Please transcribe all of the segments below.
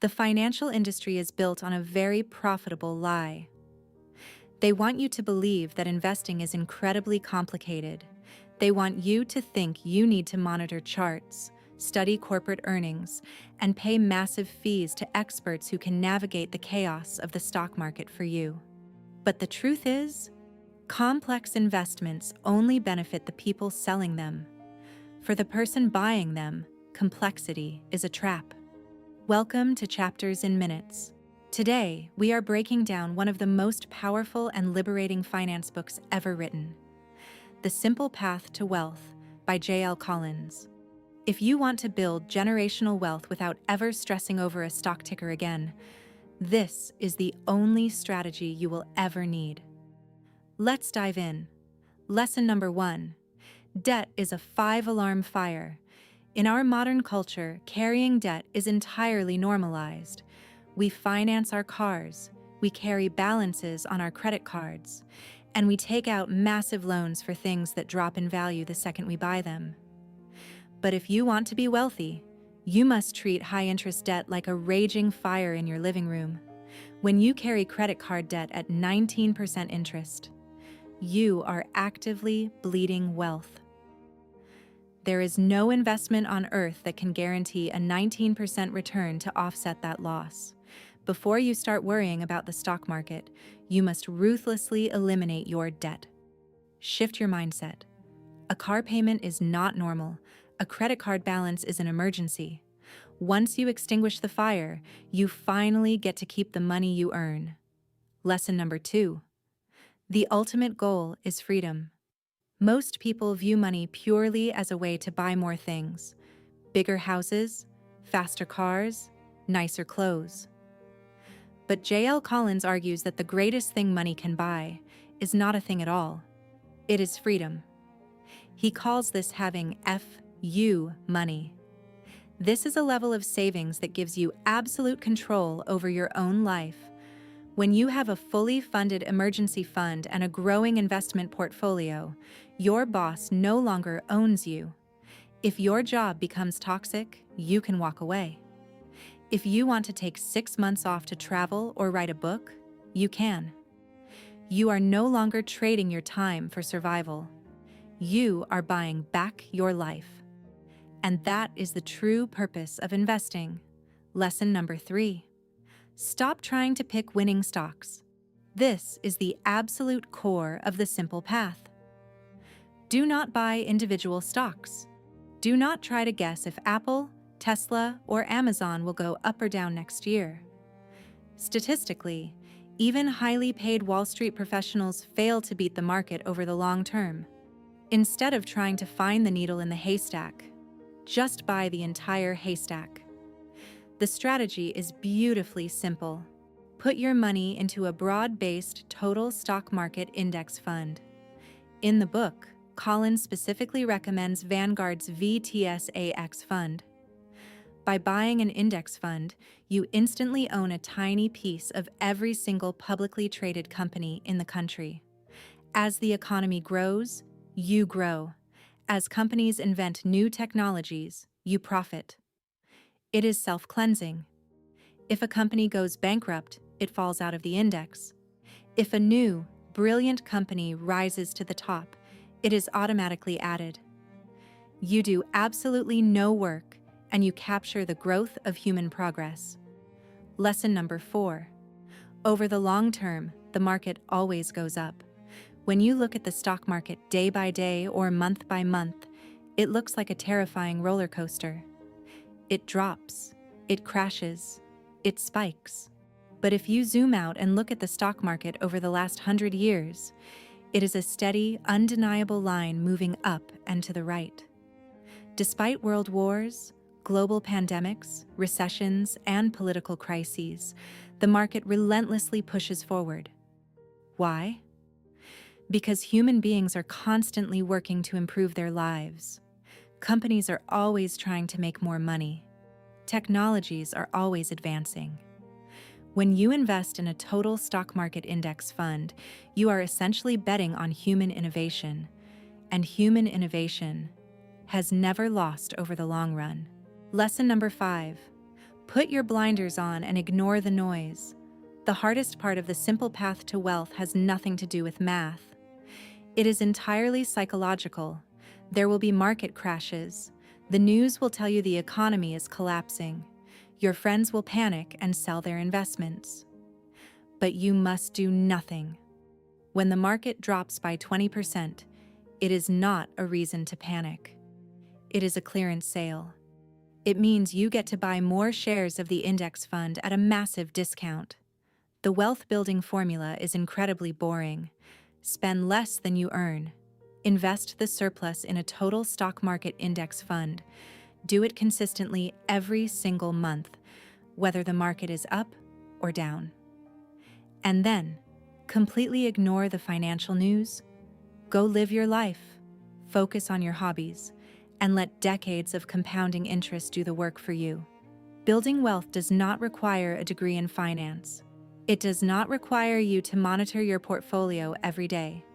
The financial industry is built on a very profitable lie. They want you to believe that investing is incredibly complicated. They want you to think you need to monitor charts, study corporate earnings, and pay massive fees to experts who can navigate the chaos of the stock market for you. But the truth is, complex investments only benefit the people selling them. For the person buying them, complexity is a trap. Welcome to Chapters in Minutes. Today, we are breaking down one of the most powerful and liberating finance books ever written, The Simple Path to Wealth by J.L. Collins. If you want to build generational wealth without ever stressing over a stock ticker again, this is the only strategy you will ever need. Let's dive in. Lesson number 1. Debt is a 5-alarm fire. In our modern culture, carrying debt is entirely normalized. We finance our cars, we carry balances on our credit cards, and we take out massive loans for things that drop in value the second we buy them. But if you want to be wealthy, you must treat high-interest debt like a raging fire in your living room. When you carry credit card debt at 19% interest, you are actively bleeding wealth. There is no investment on earth that can guarantee a 19% return to offset that loss. Before you start worrying about the stock market, you must ruthlessly eliminate your debt. Shift your mindset. A car payment is not normal. A credit card balance is an emergency. Once you extinguish the fire, you finally get to keep the money you earn. Lesson number 2. The ultimate goal is freedom. Most people view money purely as a way to buy more things: bigger houses, faster cars, nicer clothes. But J.L. Collins argues that the greatest thing money can buy is not a thing at all. It is freedom. He calls this having FU money. This is a level of savings that gives you absolute control over your own life. When you have a fully funded emergency fund and a growing investment portfolio, your boss no longer owns you. If your job becomes toxic, you can walk away. If you want to take 6 months off to travel or write a book, you can. You are no longer trading your time for survival. You are buying back your life. And that is the true purpose of investing. Lesson number 3. Stop trying to pick winning stocks. This is the absolute core of the simple path. Do not buy individual stocks. Do not try to guess if Apple, Tesla, or Amazon will go up or down next year. Statistically, even highly paid Wall Street professionals fail to beat the market over the long term. Instead of trying to find the needle in the haystack, just buy the entire haystack. The strategy is beautifully simple. Put your money into a broad-based total stock market index fund. In the book, Collins specifically recommends Vanguard's VTSAX fund. By buying an index fund, you instantly own a tiny piece of every single publicly traded company in the country. As the economy grows, you grow. As companies invent new technologies, you profit. It is self-cleansing. If a company goes bankrupt, it falls out of the index. If a new, brilliant company rises to the top, it is automatically added. You do absolutely no work, and you capture the growth of human progress. Lesson number 4. Over the long term, the market always goes up. When you look at the stock market day by day or month by month, it looks like a terrifying roller coaster. It drops, it crashes, it spikes. But if you zoom out and look at the stock market over the last 100 years, it is a steady, undeniable line moving up and to the right. Despite world wars, global pandemics, recessions, and political crises, the market relentlessly pushes forward. Why? Because human beings are constantly working to improve their lives. Companies are always trying to make more money. Technologies are always advancing. When you invest in a total stock market index fund, you are essentially betting on human innovation, and human innovation has never lost over the long run. Lesson number 5. Put your blinders on and ignore the noise. The hardest part of the simple path to wealth has nothing to do with math. It is entirely psychological. There will be market crashes. The news will tell you the economy is collapsing. Your friends will panic and sell their investments. But you must do nothing. When the market drops by 20%, it is not a reason to panic. It is a clearance sale. It means you get to buy more shares of the index fund at a massive discount. The wealth-building formula is incredibly boring. Spend less than you earn. Invest the surplus in a total stock market index fund. Do it consistently every single month, whether the market is up or down. And then, completely ignore the financial news. Go live your life. Focus on your hobbies, and let decades of compounding interest do the work for you. Building wealth does not require a degree in finance. It does not require you to monitor your portfolio every day.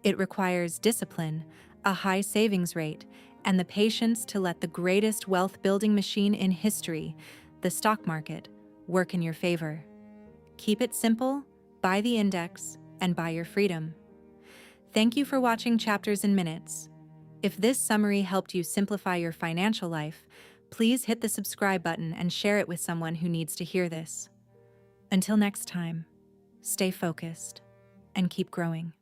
It requires discipline, a high savings rate, and the patience to let the greatest wealth-building machine in history, the stock market, work in your favor. Keep it simple, buy the index, and buy your freedom. Thank you for watching Chapters in Minutes. If this summary helped you simplify your financial life, please hit the subscribe button and share it with someone who needs to hear this. Until next time, stay focused and keep growing.